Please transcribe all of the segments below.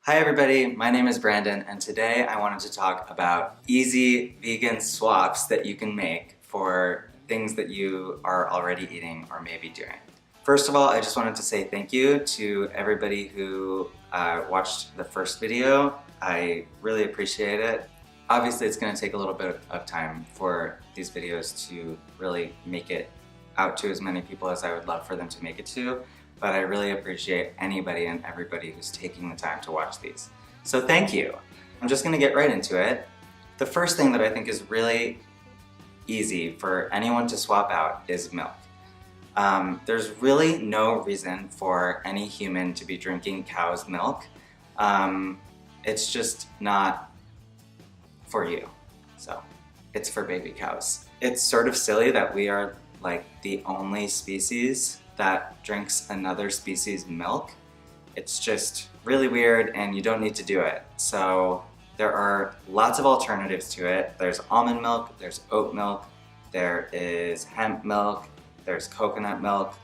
Hi everybody, my name is Brandon and today I wanted to talk about easy vegan swaps that you can make for things that you are already eating or maybe doing. First of all, I just wanted to say thank you to everybody who watched the first video. I really appreciate it. Obviously it's going to take a little bit of time for these videos to really make it out to as many people as I would love for them to make it to. But I really appreciate anybody and everybody who's taking the time to watch these. So thank you. I'm just gonna get right into it. The first thing that I think is really easy for anyone to swap out is milk. There's really no reason for any human to be drinking cow's milk. It's just not for you. So it's for baby cows. It's sort of silly that we are like the only species that drinks another species' milk. It's just really weird and you don't need to do it. So there are lots of alternatives to it. There's almond milk, there's oat milk, there is hemp milk, there's coconut milk,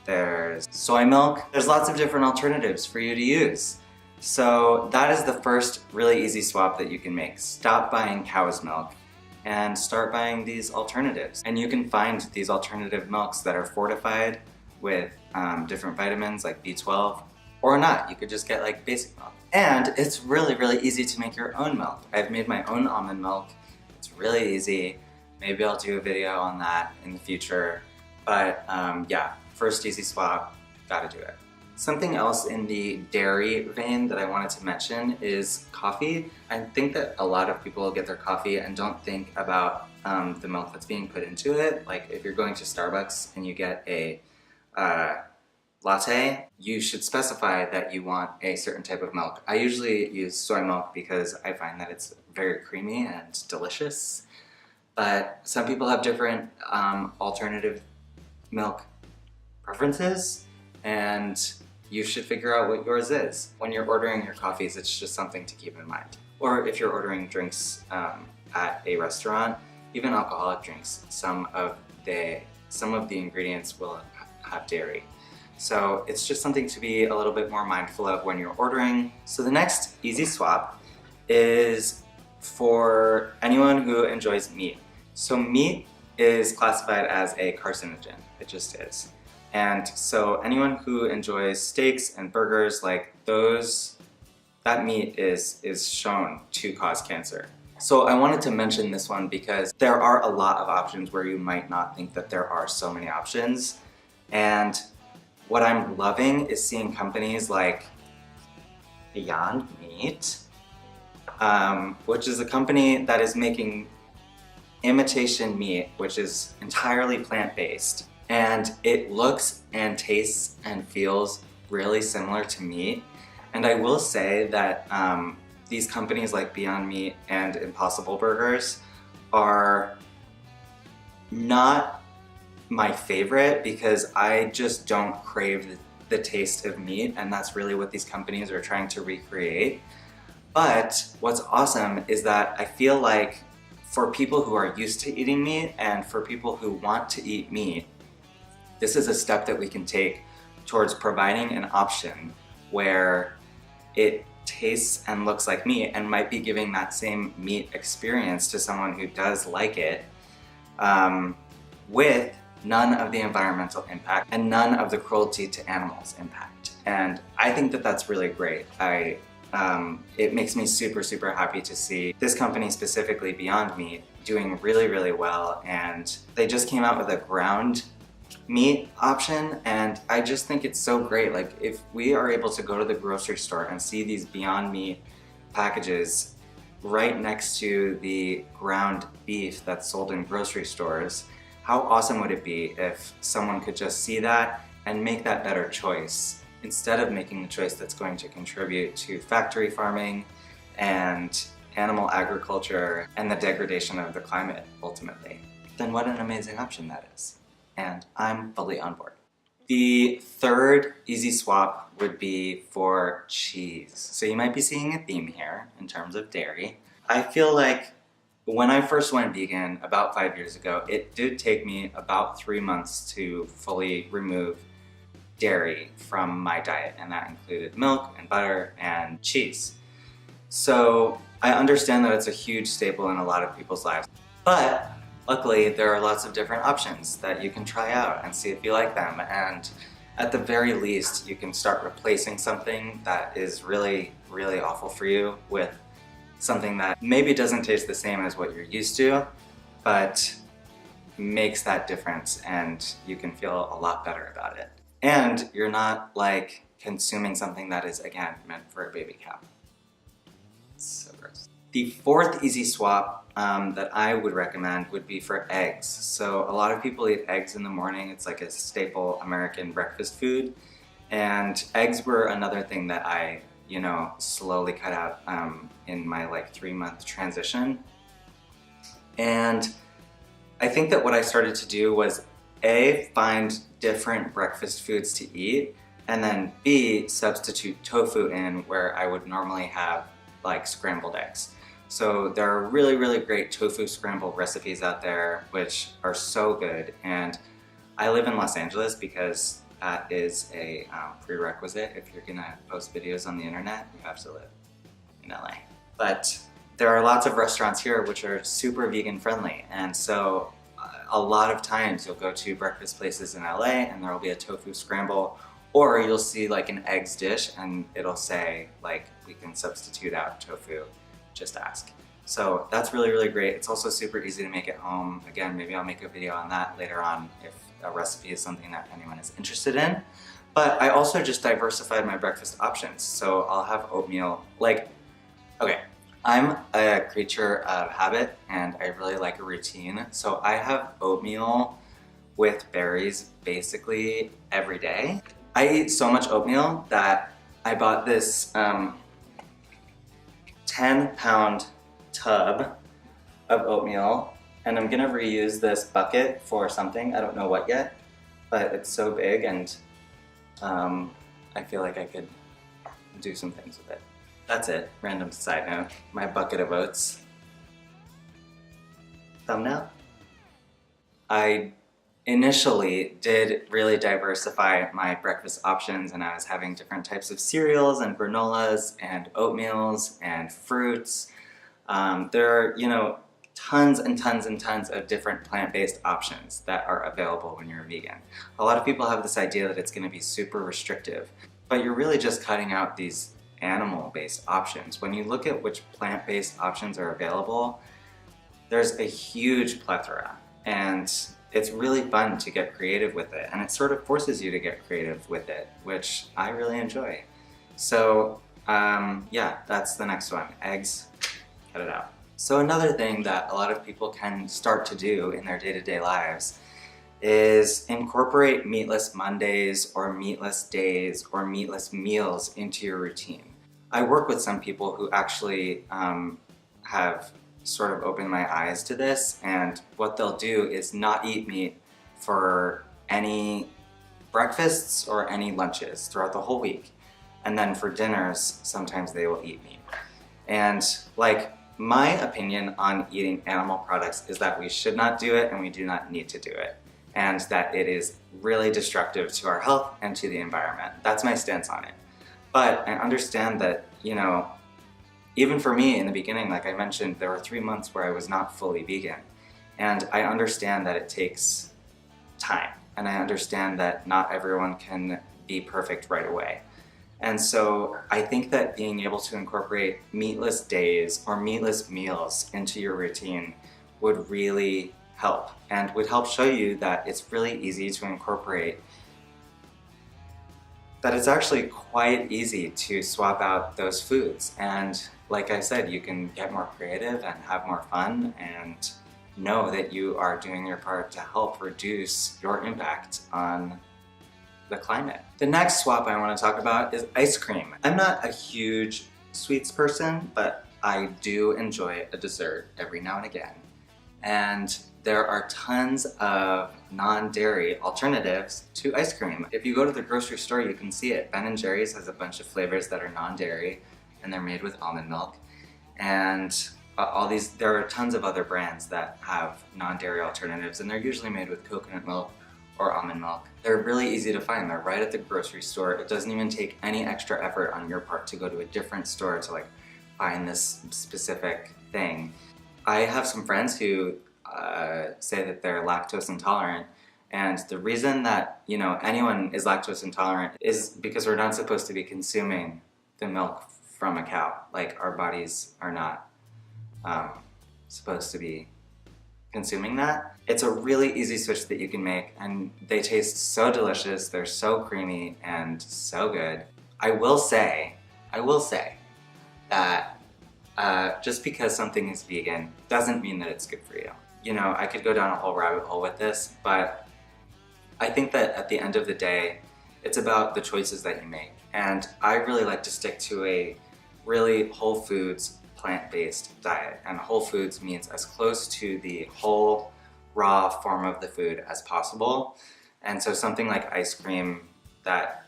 there's soy milk. There's lots of different alternatives for you to use. So that is the first really easy swap that you can make. Stop buying cow's milk and start buying these alternatives. And you can find these alternative milks that are fortified with different vitamins like B12 or not. You could just get like basic milk. And it's really, really easy to make your own milk. I've made my own almond milk. It's really easy. Maybe I'll do a video on that in the future. But yeah, first easy swap, gotta do it. Something else in the dairy vein that I wanted to mention is coffee. I think that a lot of people get their coffee and don't think about the milk that's being put into it. Like if you're going to Starbucks and you get a latte, you should specify that you want a certain type of milk. I usually use soy milk because I find that it's very creamy and delicious. But some people have different alternative milk preferences, and you should figure out what yours is. When you're ordering your coffees, it's just something to keep in mind. Or if you're ordering drinks at a restaurant, even alcoholic drinks, some of the ingredients will have dairy. So it's just something to be a little bit more mindful of when you're ordering. So the next easy swap is for anyone who enjoys meat. So meat is classified as a carcinogen, it just is. And so anyone who enjoys steaks and burgers, like those, that meat is shown to cause cancer. So I wanted to mention this one because there are a lot of options where you might not think that there are so many options. And what I'm loving is seeing companies like Beyond Meat, which is a company that is making imitation meat, which is entirely plant-based. And it looks and tastes and feels really similar to meat. And I will say that these companies like Beyond Meat and Impossible Burgers are not my favorite because I just don't crave the taste of meat, and that's really what these companies are trying to recreate. But what's awesome is that I feel like for people who are used to eating meat and for people who want to eat meat, this is a step that we can take towards providing an option where it tastes and looks like meat and might be giving that same meat experience to someone who does like it, with none of the environmental impact and none of the cruelty to animals impact. And I think that that's really great. It makes me super, super happy to see this company, specifically Beyond Meat, doing really, really well. And they just came out with a ground meat option, and I just think it's so great. Like if we are able to go to the grocery store and see these Beyond Meat packages right next to the ground beef that's sold in grocery stores, how awesome would it be if someone could just see that and make that better choice instead of making the choice that's going to contribute to factory farming and animal agriculture and the degradation of the climate ultimately. Then what an amazing option that is. And I'm fully on board. The third easy swap would be for cheese. So you might be seeing a theme here in terms of dairy. I feel like when I first went vegan about 5 years ago, it did take me about 3 months to fully remove dairy from my diet, and that included milk and butter and cheese. So I understand that it's a huge staple in a lot of people's lives, but luckily there are lots of different options that you can try out and see if you like them, and at the very least you can start replacing something that is really, really awful for you with something that maybe doesn't taste the same as what you're used to, but makes that difference, and you can feel a lot better about it. And you're not like consuming something that is, again, meant for a baby cow. It's so gross. The fourth easy swap that I would recommend would be for eggs. So a lot of people eat eggs in the morning. It's like a staple American breakfast food. And eggs were another thing that I, slowly cut out in my 3-month transition. And I think that what I started to do was A, find different breakfast foods to eat, and then B, substitute tofu in where I would normally have scrambled eggs. So there are really, really great tofu scrambled recipes out there which are so good, and I live in Los Angeles because that is a prerequisite. If you're gonna post videos on the internet, you have to live in LA. But there are lots of restaurants here which are super vegan friendly, and so a lot of times you'll go to breakfast places in LA and there will be a tofu scramble, or you'll see an eggs dish and it'll say we can substitute out tofu, just ask. So that's really, really great. It's also super easy to make at home. Again, maybe I'll make a video on that later on if a recipe is something that anyone is interested in. But I also just diversified my breakfast options. So I'll have oatmeal, okay. I'm a creature of habit and I really like a routine. So I have oatmeal with berries basically every day. I eat so much oatmeal that I bought this 10-pound tub of oatmeal, and I'm gonna reuse this bucket for something. I don't know what yet, but it's so big, and I feel like I could do some things with it. That's it, random side note. My bucket of oats. Thumbnail? I initially did really diversify my breakfast options, and I was having different types of cereals and granolas and oatmeals and fruits. There are, tons and tons and tons of different plant-based options that are available when you're a vegan. A lot of people have this idea that it's gonna be super restrictive, but you're really just cutting out these animal-based options. When you look at which plant-based options are available, there's a huge plethora, and it's really fun to get creative with it, and it sort of forces you to get creative with it, which I really enjoy. So yeah, that's the next one. Eggs, cut it out. So another thing that a lot of people can start to do in their day-to-day lives is incorporate meatless Mondays or meatless days or meatless meals into your routine. I work with some people who actually have sort of opened my eyes to this, and what they'll do is not eat meat for any breakfasts or any lunches throughout the whole week. And then for dinners, sometimes they will eat meat. And my opinion on eating animal products is that we should not do it and we do not need to do it, and that it is really destructive to our health and to the environment. That's my stance on it. But I understand that, even for me in the beginning, like I mentioned, there were 3 months where I was not fully vegan. And I understand that it takes time. And I understand that not everyone can be perfect right away. And so I think that being able to incorporate meatless days or meatless meals into your routine would really help, and would help show you that it's really easy to incorporate, that it's actually quite easy to swap out those foods. And like I said, you can get more creative and have more fun and know that you are doing your part to help reduce your impact on the climate. The next swap I want to talk about is ice cream. I'm not a huge sweets person, but I do enjoy a dessert every now and again. And there are tons of non-dairy alternatives to ice cream. If you go to the grocery store, you can see it. Ben & Jerry's has a bunch of flavors that are non-dairy, and they're made with almond milk. And there are tons of other brands that have non-dairy alternatives, and they're usually made with coconut milk or almond milk. They're really easy to find. They're right at the grocery store. It doesn't even take any extra effort on your part to go to a different store to like find this specific thing. I have some friends who say that they're lactose intolerant, and the reason that, you know, anyone is lactose intolerant is because we're not supposed to be consuming the milk from a cow. Like, our bodies are not supposed to be consuming that. It's a really easy switch that you can make, and they taste so delicious. They're so creamy and so good. I will say that just because something is vegan doesn't mean that it's good for you. You know, I could go down a whole rabbit hole with this, but I think that at the end of the day, it's about the choices that you make. And I really like to stick to a really whole foods, plant-based diet. And whole foods means as close to the whole, raw form of the food as possible. And so something like ice cream that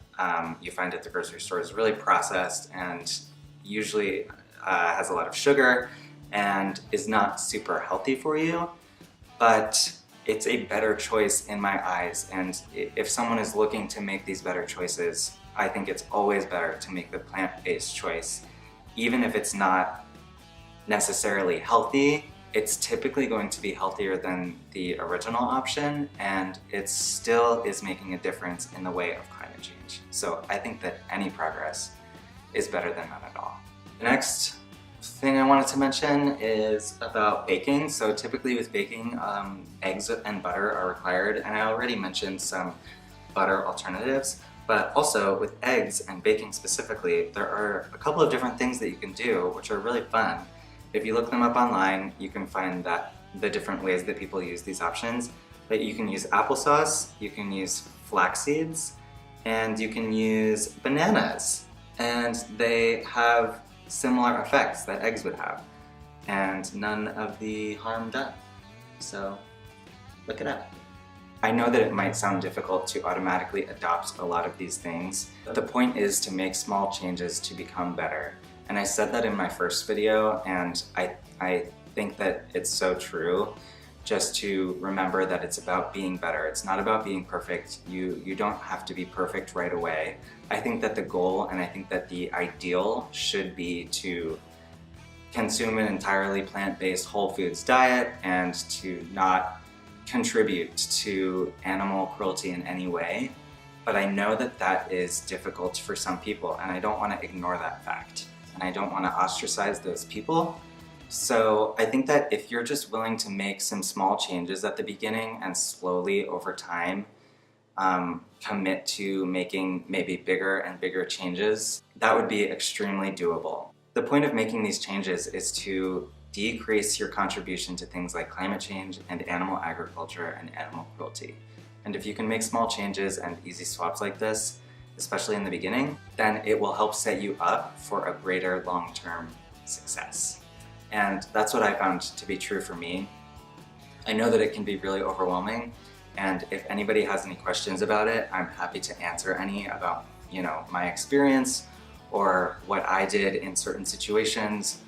you find at the grocery store is really processed and usually has a lot of sugar and is not super healthy for you, but it's a better choice in my eyes. And if someone is looking to make these better choices, I think it's always better to make the plant-based choice. Even if it's not necessarily healthy, it's typically going to be healthier than the original option, and it still is making a difference in the way of climate change. So I think that any progress is better than none at all. The next thing I wanted to mention is about baking. So typically with baking, eggs and butter are required, and I already mentioned some butter alternatives, but also with eggs and baking specifically, there are a couple of different things that you can do which are really fun. If you look them up online, you can find that the different ways that people use these options. But you can use applesauce, you can use flax seeds, and you can use bananas. And they have similar effects that eggs would have, and none of the harm done. So look it up. I know that it might sound difficult to automatically adopt a lot of these things, but the point is to make small changes to become better. And I said that in my first video, and I think that it's so true, just to remember that it's about being better. It's not about being perfect. You don't have to be perfect right away. I think that the goal, and I think that the ideal, should be to consume an entirely plant-based whole foods diet and to not contribute to animal cruelty in any way. But I know that that is difficult for some people, and I don't want to ignore that fact. And I don't want to ostracize those people. So I think that if you're just willing to make some small changes at the beginning and slowly over time commit to making maybe bigger and bigger changes, that would be extremely doable. The point of making these changes is to decrease your contribution to things like climate change and animal agriculture and animal cruelty. And if you can make small changes and easy swaps like this, especially in the beginning, then it will help set you up for a greater long-term success. And that's what I found to be true for me. I know that it can be really overwhelming, and if anybody has any questions about it, I'm happy to answer any about, you know, my experience or what I did in certain situations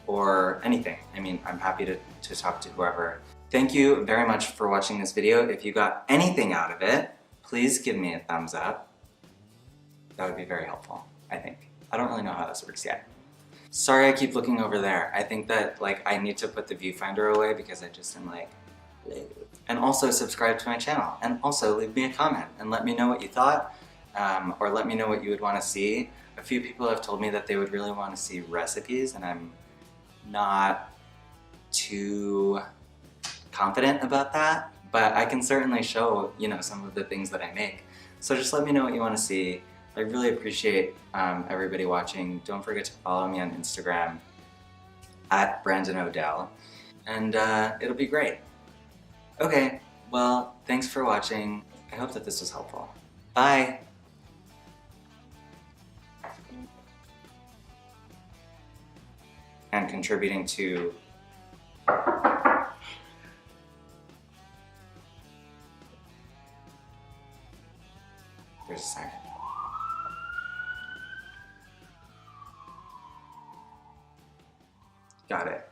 or anything. I mean, I'm happy to talk to whoever. Thank you very much for watching this video. If you got anything out of it, please give me a thumbs up. That would be very helpful, I think. I don't really know how this works yet. Sorry I keep looking over there. I think that like I need to put the viewfinder away because I just am like, and also subscribe to my channel, and also leave me a comment and let me know what you thought, or let me know what you would want to see. A few people have told me that they would really want to see recipes, and I'm not too confident about that, but I can certainly show, you know, some of the things that I make. So just let me know what you want to see. I really appreciate everybody watching. Don't forget to follow me on Instagram at Brandon Odell, and it'll be great. Okay, well, thanks for watching. I hope that this was helpful. Bye! And contributing to there's a siren. Got it.